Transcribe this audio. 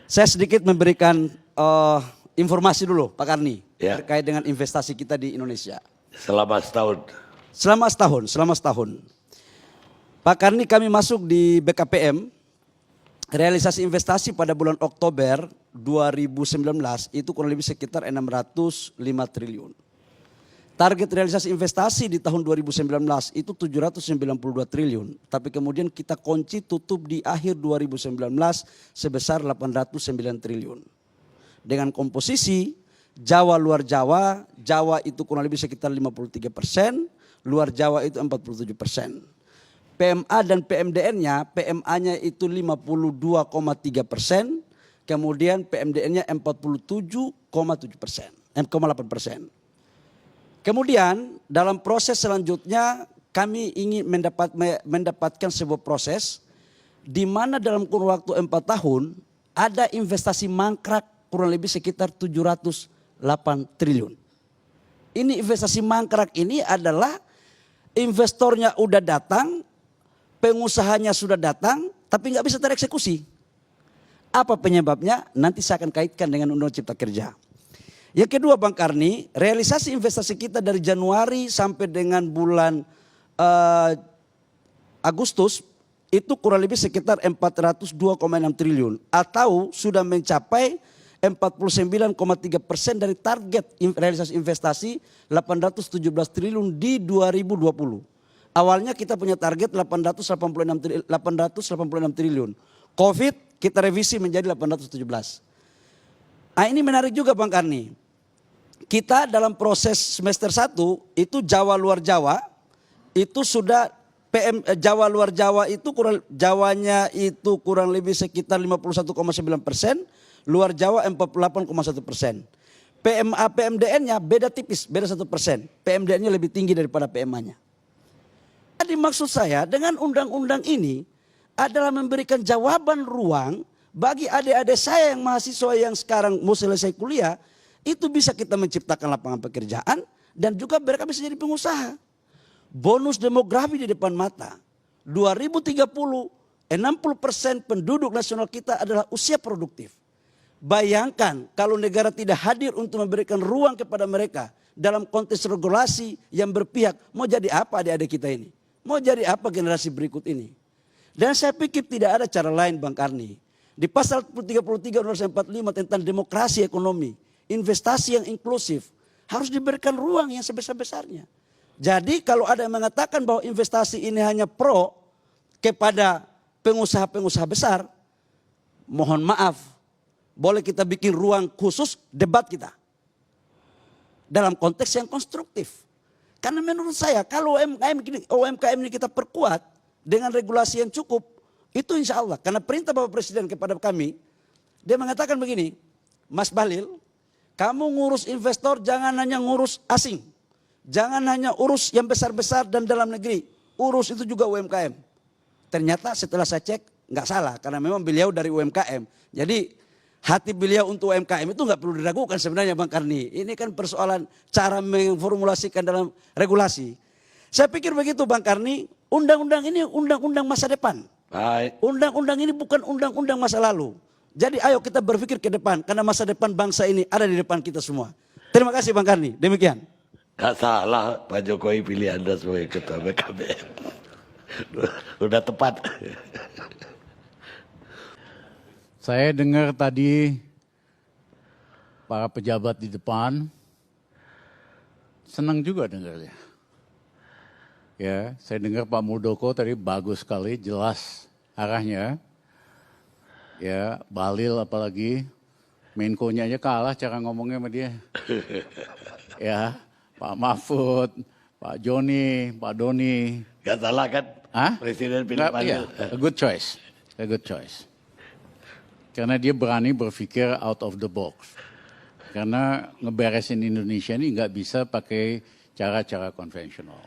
Saya sedikit memberikan informasi dulu Pak Karni Ya. terkait dengan investasi kita di Indonesia. Selama setahun. Selama setahun. Pak Karni, kami masuk di BKPM, realisasi investasi pada bulan Oktober 2019 itu kurang lebih sekitar 605 triliun. Target realisasi investasi di tahun 2019 itu 792 triliun. Tapi kemudian kita kunci tutup di akhir 2019 sebesar 809 triliun. Dengan komposisi Jawa luar Jawa, Jawa itu kurang lebih sekitar 53%, luar Jawa itu 47%. PMA dan PMDN-nya, PMA-nya itu 52,3%, kemudian PMDN-nya 47,7%, 8%. Kemudian dalam proses selanjutnya kami ingin mendapatkan sebuah proses di mana dalam kurun waktu 4 tahun ada investasi mangkrak kurang lebih sekitar 708 triliun. Ini investasi mangkrak ini adalah investornya udah datang, pengusahanya sudah datang tapi nggak bisa tereksekusi. Apa penyebabnya? Nanti saya akan kaitkan dengan Undang-Undang Cipta Kerja. Yang kedua Bang Karni, realisasi investasi kita dari Januari sampai dengan bulan Agustus itu kurang lebih sekitar 402,6 triliun atau sudah mencapai 49,3% dari target realisasi investasi 817 triliun di 2020. Awalnya kita punya target 886 triliun. Covid kita revisi menjadi 817. Nah, ini menarik juga Bang Karni. Kita dalam proses semester 1 itu Jawa luar Jawa itu sudah Jawa luar Jawa itu Jawanya itu kurang lebih sekitar 51,9%, luar Jawa 48,1%. PMA PMDN-nya beda tipis, beda 1%. PMDN-nya lebih tinggi daripada PMA-nya. Jadi maksud saya dengan undang-undang ini adalah memberikan jawaban ruang bagi adik-adik saya yang mahasiswa yang sekarang mau selesai kuliah, itu bisa kita menciptakan lapangan pekerjaan dan juga mereka bisa jadi pengusaha. Bonus demografi di depan mata. 2030, 60% penduduk nasional kita adalah usia produktif. Bayangkan kalau negara tidak hadir untuk memberikan ruang kepada mereka dalam konteks regulasi yang berpihak, mau jadi apa adik-adik kita ini? Mau jadi apa generasi berikut ini? Dan saya pikir tidak ada cara lain Bang Karni. Di pasal 33 Undang-Undang 45 tentang demokrasi ekonomi, investasi yang inklusif harus diberikan ruang yang sebesar-besarnya. Jadi kalau ada yang mengatakan bahwa investasi ini hanya pro kepada pengusaha-pengusaha besar, mohon maaf, boleh kita bikin ruang khusus debat kita. Dalam konteks yang konstruktif. Karena menurut saya kalau UMKM ini kita perkuat dengan regulasi yang cukup, itu insya Allah. Karena perintah Bapak Presiden kepada kami, dia mengatakan begini, Mas Bahlil, kamu ngurus investor jangan hanya ngurus asing. Jangan hanya urus yang besar-besar dan dalam negeri. Urus itu juga UMKM. Ternyata setelah saya cek nggak salah karena memang beliau dari UMKM. Jadi hati beliau untuk UMKM itu nggak perlu diragukan sebenarnya Bang Karni. Ini kan persoalan cara memformulasikan dalam regulasi. Saya pikir begitu Bang Karni, undang-undang ini undang-undang masa depan. Undang-undang ini bukan undang-undang masa lalu. Jadi ayo kita berpikir ke depan karena masa depan bangsa ini ada di depan kita semua. Terima kasih Bang Karni, demikian. Gak salah Pak Jokowi pilih Anda sebagai ketua BKPM. Udah tepat. Saya dengar tadi para pejabat di depan, senang juga dengarnya. Ya, saya dengar Pak Muldoko tadi bagus sekali, jelas arahnya. Ya, Bahlil apalagi, Menko-nya aja kalah cara ngomongnya sama dia. Ya, Pak Mahfud, Pak Joni, Pak Doni. Gak salah kan? Hah? Presiden pilih Bahlil. Ya, a good choice, a good choice. Karena dia berani berpikir out of the box. Karena ngeberesin Indonesia ini nggak bisa pakai cara-cara konvensional.